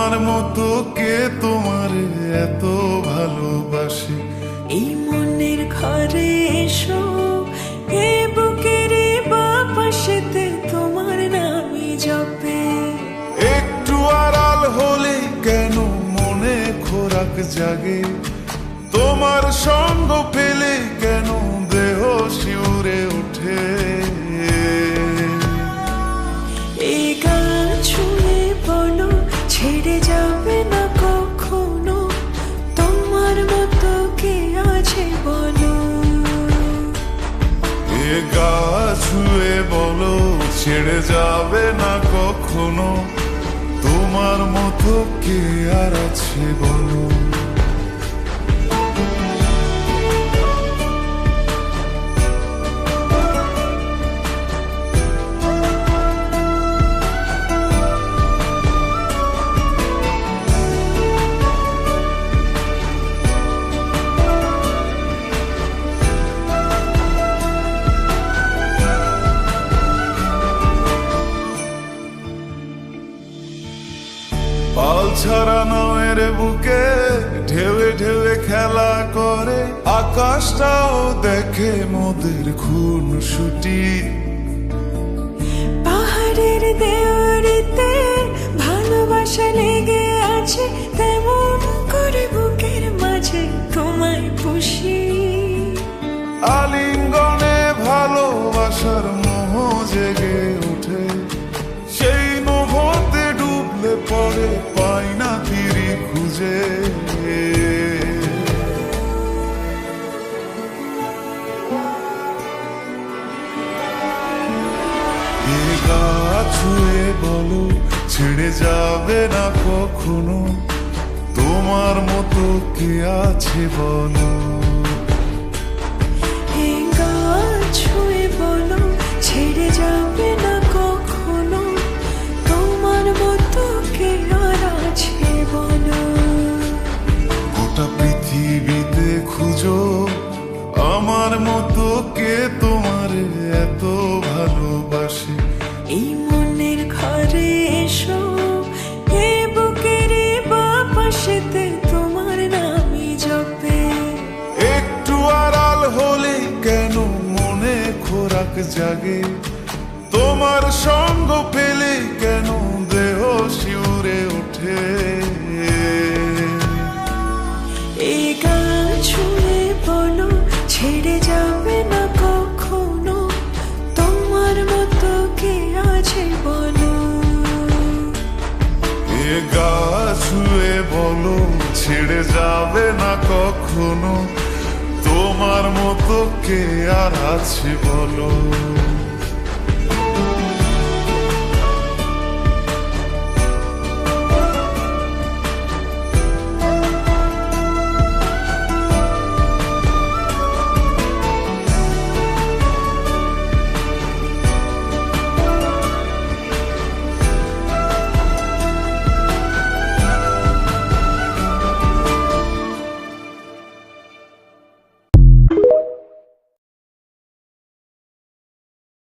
তোমার মতো কে তোমার এত ভালোবাসে? এই মনের ঘরে এসো, এ বুকের বাপাশেতে তোমার নামই জপে। একটু আড়াল হলে কেন মনে খোরাক জাগে? তোমার সঙ্গ পেলে কেন দেহ শিউরে ওঠে? এই গান ছুঁয়ে বলো, ছেড়ে যাবে না কখনো, তোমার মতো কে আছে বলো। এ গা ছুঁয়ে বলো, ছেড়ে যাবে না কখনো, তোমার মতো কে আর আছে বলো। পাল ছাড়া নয়ের বুকে ঢেউে ঢেউে খেলা করে, আকাশটাও দেখে মোদের খুন ছুটি। পাহাড়ের দেওয়ারিতে ভালোবাসা লেগে আছে, তেমন করে বুকের মাঝে তোমায় পুষি। আলিঙ্গনে ভালোবাসার মোহ জেগে ওঠে, সেই মোহতে ডুবলে পরে পাই না তীরে খুঁজে। এ গা ছুঁয়ে বলো, ছেড়ে যাবে না কখনো, তোমার মতো কে আছে বলো। এই গান ছুঁয়ে বলো, ছেড়ে যাবে না কখনো, তোমার মতো কে আর আছে বলো। গোটা পৃথিবীতে খুঁজো, আমার মতো কে তোমার এত ভালোবাসে? এই মনের ঘরে এসো, এ বুকের বাপাশেতে তোমার নামই জপে। একটু আড়াল হলে কেন মনে খোরাক জাগে? তোমার সঙ্গ পেলে কেন দেহ শিউরে ওঠে? এই গান ছুঁয়ে বলো, ছেড়ে যাবে না কখনো, তোমার মতো কে আছে বলো। এ গা ছুঁয়ে বলো, ছেড়ে যাবে না কখনো, তোমার মতো কে আর আছে বলো।